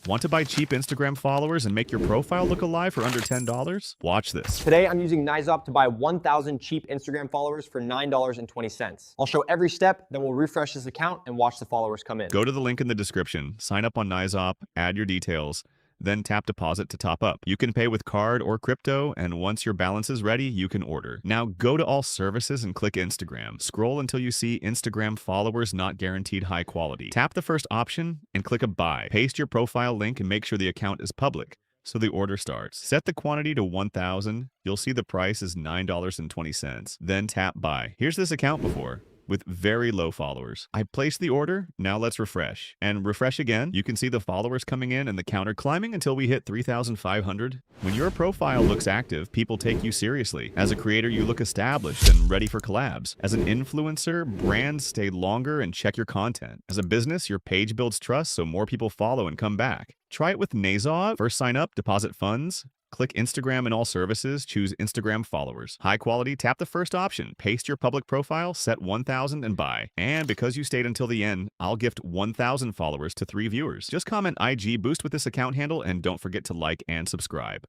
Want to buy cheap Instagram followers and make your profile look alive for under $10? Watch this. Today, I'm using Naizop to buy 1,000 cheap Instagram followers for $9.20. I'll show every step, then we'll refresh this account and watch the followers come in. Go to the link in the description, sign up on Naizop, add your details, then tap deposit to top up. You can pay with card or crypto, and once your balance is ready, you can order. Now go to all services and click Instagram. Scroll until you see Instagram followers not guaranteed high quality. Tap the first option and click a buy. Paste your profile link and make sure the account is public, so the order starts. Set the quantity to 1,000. You'll see the price is $9.20. Then tap buy. Here's this account before, with very low followers. I placed the order, now let's refresh. And refresh again, you can see the followers coming in and the counter climbing until we hit 3,500. When your profile looks active, people take you seriously. As a creator, you look established and ready for collabs. As an influencer, brands stay longer and check your content. As a business, your page builds trust so more people follow and come back. Try it with Naizop. First sign up, deposit funds. Click Instagram in all services, choose Instagram followers. High quality, tap the first option. Paste your public profile, set 1,000 and buy. And because you stayed until the end, I'll gift 1,000 followers to 3 viewers. Just comment IG boost with this account handle and don't forget to like and subscribe.